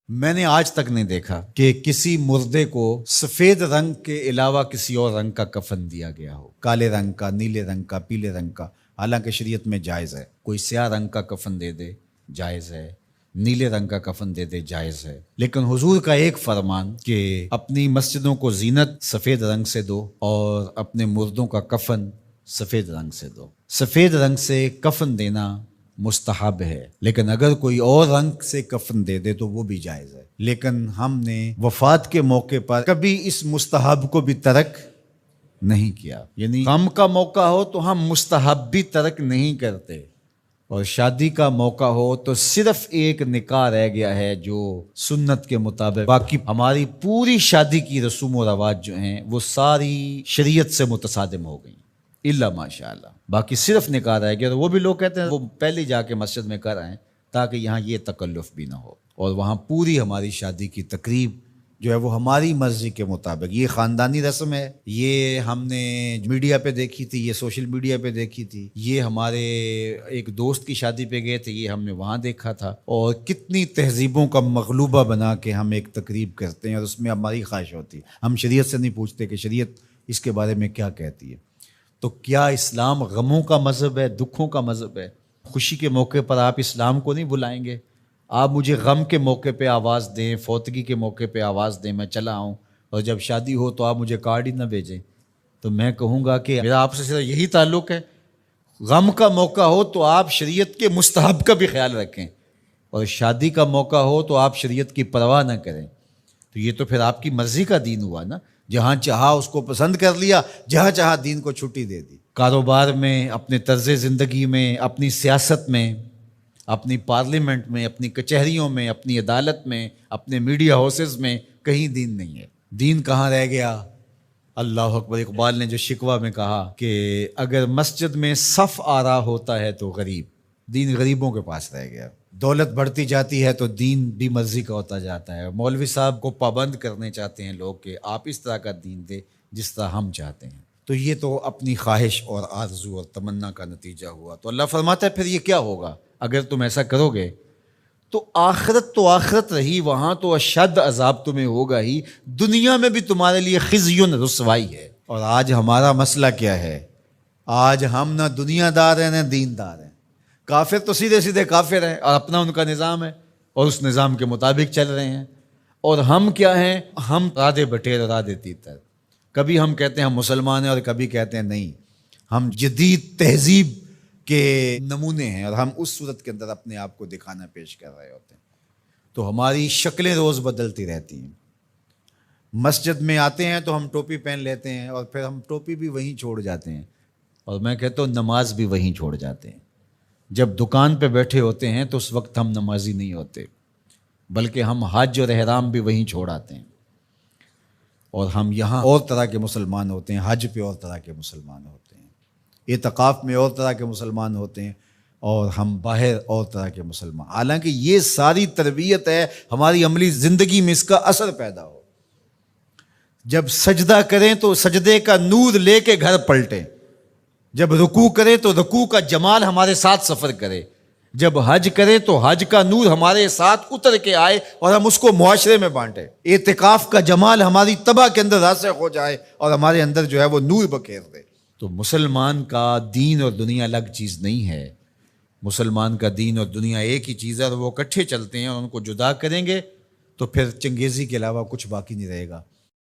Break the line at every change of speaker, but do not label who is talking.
میں نے آج تک نہیں دیکھا کہ کسی مردے کو سفید رنگ کے علاوہ کسی اور رنگ کا کفن دیا گیا ہو، کالے رنگ کا، نیلے رنگ کا، پیلے رنگ کا۔ حالانکہ شریعت میں جائز ہے، کوئی سیاہ رنگ کا کفن دے دے جائز ہے، نیلے رنگ کا کفن دے دے جائز ہے، لیکن حضور کا ایک فرمان کہ اپنی مسجدوں کو زینت سفید رنگ سے دو اور اپنے مردوں کا کفن سفید رنگ سے دو۔ سفید رنگ سے کفن دینا مستحب ہے، لیکن اگر کوئی اور رنگ سے کفن دے دے تو وہ بھی جائز ہے۔ لیکن ہم نے وفات کے موقع پر کبھی اس مستحب کو بھی ترک نہیں کیا، یعنی غم کا موقع ہو تو ہم مستحب بھی ترک نہیں کرتے، اور شادی کا موقع ہو تو صرف ایک نکاح رہ گیا ہے جو سنت کے مطابق، باقی ہماری پوری شادی کی رسوم و رواج جو ہیں وہ ساری شریعت سے متصادم ہو گئی الا ماشاء اللہ۔ باقی صرف نکاح رہ گیا، تو وہ بھی لوگ کہتے ہیں وہ پہلے جا کے مسجد میں کر آئیں تاکہ یہاں یہ تکلف بھی نہ ہو، اور وہاں پوری ہماری شادی کی تقریب جو ہے وہ ہماری مرضی کے مطابق۔ یہ خاندانی رسم ہے، یہ ہم نے میڈیا پہ دیکھی تھی، یہ سوشل میڈیا پہ دیکھی تھی، یہ ہمارے ایک دوست کی شادی پہ گئے تھے، یہ ہم نے وہاں دیکھا تھا، اور کتنی تہذیبوں کا مغلوبہ بنا کے ہم ایک تقریب کرتے ہیں اور اس میں ہماری خواہش ہوتی ہے۔ ہم شریعت سے نہیں پوچھتے کہ شریعت اس کے بارے میں کیا کہتی ہے۔ تو کیا اسلام غموں کا مذہب ہے، دکھوں کا مذہب ہے؟ خوشی کے موقع پر آپ اسلام کو نہیں بلائیں گے؟ آپ مجھے غم کے موقع پہ آواز دیں، فوتگی کے موقع پہ آواز دیں، میں چلا آؤں، اور جب شادی ہو تو آپ مجھے کارڈ ہی نہ بھیجیں، تو میں کہوں گا کہ میرا آپ سے صرف یہی تعلق ہے۔ غم کا موقع ہو تو آپ شریعت کے مستحب کا بھی خیال رکھیں، اور شادی کا موقع ہو تو آپ شریعت کی پرواہ نہ کریں۔ تو یہ تو پھر آپ کی مرضی کا دین ہوا نا، جہاں چاہا اس کو پسند کر لیا، جہاں چاہا دین کو چھٹی دے دی۔ کاروبار میں، اپنے طرز زندگی میں، اپنی سیاست میں، اپنی پارلیمنٹ میں، اپنی کچہریوں میں، اپنی عدالت میں، اپنے میڈیا ہاؤسز میں کہیں دین نہیں ہے۔ دین کہاں رہ گیا؟ اللہ اکبر۔ اقبال نے جو شکوہ میں کہا کہ اگر مسجد میں صف آ رہا ہوتا ہے تو غریب، دین غریبوں کے پاس رہ گیا۔ دولت بڑھتی جاتی ہے تو دین بھی مرضی کا ہوتا جاتا ہے۔ مولوی صاحب کو پابند کرنے چاہتے ہیں لوگ کہ آپ اس طرح کا دین دے جس طرح ہم چاہتے ہیں، تو یہ تو اپنی خواہش اور آرزو اور تمنا کا نتیجہ ہوا۔ تو اللہ فرماتا ہے پھر یہ کیا ہوگا اگر تم ایسا کرو گے؟ تو آخرت رہی، وہاں تو اشد عذاب تمہیں ہوگا ہی، دنیا میں بھی تمہارے لیے خزی رسوائی ہے۔ اور آج ہمارا مسئلہ کیا ہے؟ آج ہم نہ دنیا دار ہیں نہ دین دار ہیں۔ کافر تو سیدھے سیدھے کافر ہیں اور اپنا ان کا نظام ہے اور اس نظام کے مطابق چل رہے ہیں، اور ہم کیا ہیں؟ ہم رادے بٹیر رادے تیتر، کبھی ہم کہتے ہیں ہم مسلمان ہیں اور کبھی کہتے ہیں نہیں ہم جدید تہذیب کے نمونے ہیں، اور ہم اس صورت کے اندر اپنے آپ کو دکھانا پیش کر رہے ہوتے ہیں۔ تو ہماری شکلیں روز بدلتی رہتی ہیں۔ مسجد میں آتے ہیں تو ہم ٹوپی پہن لیتے ہیں، اور پھر ہم ٹوپی بھی وہیں چھوڑ جاتے ہیں، اور میں کہتا ہوں نماز بھی وہیں چھوڑ جاتے ہیں۔ جب دکان پہ بیٹھے ہوتے ہیں تو اس وقت ہم نمازی نہیں ہوتے، بلکہ ہم حج اور احرام بھی وہیں چھوڑ آتے ہیں، اور ہم یہاں اور طرح کے مسلمان ہوتے ہیں، حج پہ اور طرح کے مسلمان ہوتے ہیں، اعتکاف میں اور طرح کے مسلمان ہوتے ہیں، اور ہم باہر اور طرح کے مسلمان۔ حالانکہ یہ ساری تربیت ہے ہماری عملی زندگی میں اس کا اثر پیدا ہو۔ جب سجدہ کریں تو سجدے کا نور لے کے گھر پلٹیں، جب رکوع کرے تو رکوع کا جمال ہمارے ساتھ سفر کرے، جب حج کرے تو حج کا نور ہمارے ساتھ اتر کے آئے اور ہم اس کو معاشرے میں بانٹیں، اعتکاف کا جمال ہماری طبع کے اندر راسخ ہو جائے اور ہمارے اندر جو ہے وہ نور بکھیر دے۔ تو مسلمان کا دین اور دنیا الگ چیز نہیں ہے، مسلمان کا دین اور دنیا ایک ہی چیز ہے، اور وہ اکٹھے چلتے ہیں، اور ان کو جدا کریں گے تو پھر چنگیزی کے علاوہ کچھ باقی نہیں رہے گا۔